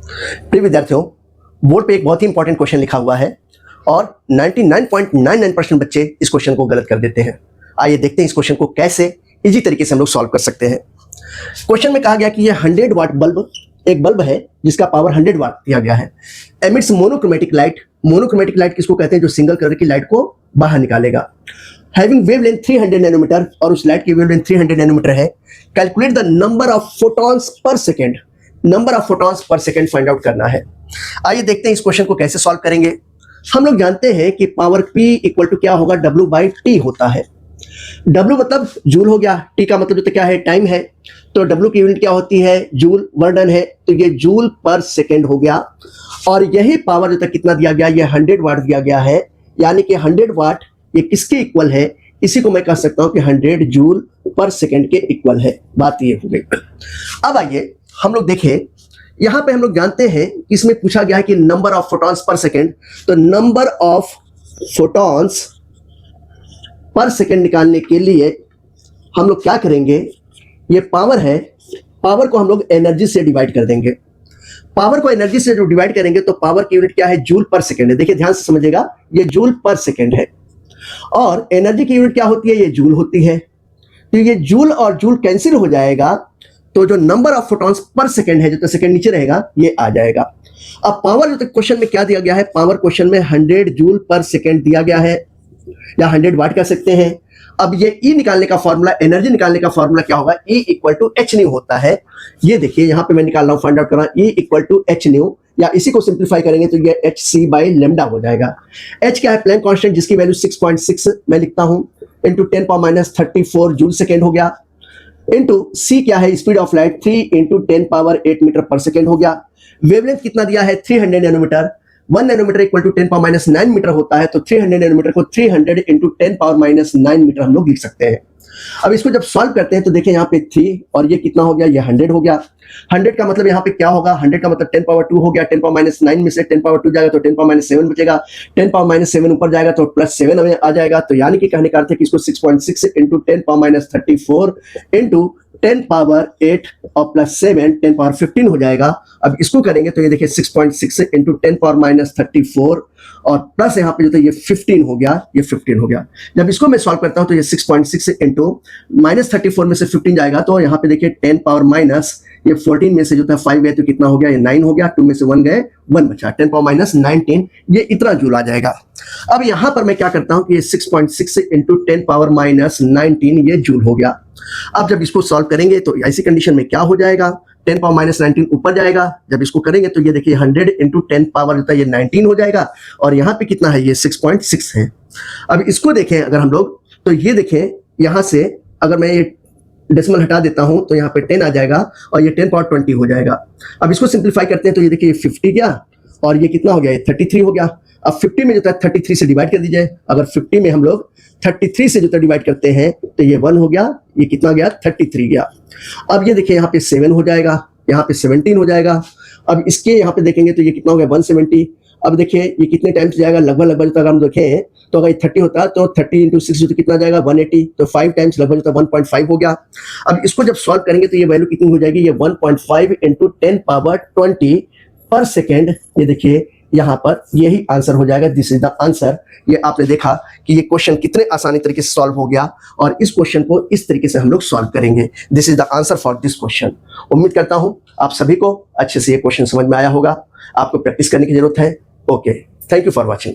प्रिय विद्यार्थियों, बोर्ड पे एक बहुत ही इंपॉर्टेंट क्वेश्चन लिखा हुआ है और 99.99% बच्चे इस क्वेश्चन को गलत कर देते हैं। आइए देखते हैं इस क्वेश्चन को कैसे इजी तरीके से हम लोग सॉल्व कर सकते हैं। क्वेश्चन में कहा गया कि यह 100 वाट बल्ब एक बल्ब है जिसका पावर 100 वाट दिया गया है। Emits monochromatic light. Monochromatic light किसको कहते हैं? जो सिंगल कलर की लाइट को बाहर निकालेगा। हैविंग वेवलेंथ 300 नैनोमीटर, और उस लाइट की वेवलेंथ 300 नैनोमीटर है। Calculate the number of photons per second. Number of photons per second find out करना है। आइए देखते हैं इस क्वेश्चन को कैसे सॉल्व करेंगे। हम लोग जानते हैं कि पावर P इक्वल टू क्या होगा? W/T होता है। W मतलब जूल हो गया, T का मतलब तो क्या है? टाइम है। तो W की यूनिट क्या होती है? जूल, वर्डन है, तो ये जूल पर सेकेंड हो गया। और यही पावर जो तक कितना दिया गया? ये 100 वाट दिया गया है, यानी कि 100 वाट ये किसके इक्वल है? इसी को मैं कह सकता हूं कि 100 जूल पर सेकेंड के इक्वल है। बात ये हो गई। अब आइए हम लोग देखें, यहां पे हम लोग जानते हैं कि इसमें पूछा गया है कि number of photons per second. तो number of photons per second निकालने के लिए हम लोग क्या करेंगे? ये पावर है, पावर को हम लोग एनर्जी से डिवाइड कर देंगे। पावर को एनर्जी से जो डिवाइड करेंगे तो पावर की यूनिट क्या है? जूल पर सेकेंड है। देखिए ध्यान से समझिएगा, ये जूल पर सेकेंड है। और एनर्जी की यूनिट क्या होती है? ये जूल होती है। तो ये जूल और जूल कैंसिल हो जाएगा, तो जो number of photons per second है, जो तो सेकेंड नीचे रहेगा, ये आ जाएगा। अब पावर जो तक क्वेश्चन में क्या दिया गया है? पावर क्वेश्चन में 100 जूल पर सेकेंड दिया गया है, या 100 वाट कह सकते हैं। अब ये E निकालने का फॉर्मूला, एनर्जी निकालने का फॉर्मूला क्या होगा? E equal to H nu होता है। ये देखिए यहां पे मैं निकाल रहा हूं, फाइंड आउट कर रहा हूं, E equal to H nu, या इसी को सिंप्लीफाई करेंगे तो ये hc/λ हो जाएगा। H क्या है? प्लैंक कांस्टेंट, जिसकी वैल्यू 6.6 मैं लिखता हूं, इंटू 10⁻34 जूल सेकेंड हो गया, इंटू C क्या है? Speed of light 3 into 10⁸ metre per second हो गया। वेवलेंथ कितना दिया है? 300 nanometre. 1 nanometre equal to 10⁻9 metre होता है, तो 300 नैनोमीटर को 300 इंटू 10⁻9 मीटर हम लोग लिख सकते हैं। अब इसको जब सॉल्व करते हैं तो देखिए यहाँ पे 3 और ये कितना हो गया? ये 100 हो गया। 100 का मतलब यहाँ पे क्या होगा? 100 का मतलब 10⁻2 हो गया। 10⁻9 में से 10⁻2 जाएगा तो 10⁻7 बचेगा। 10⁻7 ऊपर जाएगा तो +7 हमें आ जाएगा। तो यानी कि कहने का अर्थ है कि इसको 6.6 इंटू 10⁻34 इंटू 10⁸ और +7 10⁻15 हो जाएगा। अब इसको करेंगे तो ये देखिए 6.6 इंटू 10⁻34 और प्लस यहाँ पे जो था ये 15 हो गया, ये 15 हो गया। जब इसको मैं सॉल्व करता हूँ तो ये 6.6 इंटू -34 में से 15 जाएगा, तो यहाँ पे देखिए 10⁻- ये 14 में से जो था 5 गए तो कितना हो गया? ये 9 हो गया। 2 में से 1 गए, 1 बचा, 10⁻19, ये इतना जूल आ जाएगा। अब यहाँ पर मैं क्या करता हूँ कि ये 6.6 इंटू 10⁻19 ये जूल हो गया। अब जब इसको सॉल्व करेंगे तो ऐसी कंडीशन में क्या हो जाएगा? 10⁻19 ऊपर जाएगा। जब इसको करेंगे तो ये देखिए 100 इंटू 10 पावर जो था ये 19 हो जाएगा, और यहाँ पे कितना है? ये 6.6 है। अब इसको देखें अगर हम लोग, तो ये देखें यहाँ से अगर मैं ये डेसिमल हटा देता हूं तो यहाँ पे 10 आ जाएगा और ये 10⁻20 हो जाएगा। अब इसको सिंप्लीफाई करते हैं तो ये देखिए 50 गया और ये कितना हो गया? ये 33 हो गया। अब 50 में जो था 33 से डिवाइड कर दीजिए। अगर 50 में हम लोग 33 से जो था डिवाइड करते हैं तो ये 1 हो गया, ये कितना गया? 33 गया। अब ये देखिए यहाँ पे 7 हो जाएगा, यहाँ पे 17 हो जाएगा। अब इसके यहाँ पे देखेंगे तो ये कितना हो गया? 170। अब देखिए ये कितने टाइम्स जाएगा? लगभग अगर हम देखें तो अगर 30 होता है तो 30 इंटू 6 तो कितना जाएगा? 180। तो 5 टाइम्स लगभग जो था 1.5 हो गया। अब इसको जब सॉल्व करेंगे तो ये वैल्यू कितनी हो जाएगी? ये 1.5 इंटू 10⁻20 पर सेकेंड। ये देखिए यहाँ पर यही आंसर हो जाएगा। This is the answer. ये आपने देखा कि ये क्वेश्चन कितने आसानी तरीके से सॉल्व हो गया, और इस क्वेश्चन को इस तरीके से हम लोग सॉल्व करेंगे। This is the answer for this question. उम्मीद करता हूं आप सभी को अच्छे से ये क्वेश्चन समझ में आया होगा। आपको प्रैक्टिस करने की जरूरत है। Okay, thank you for watching.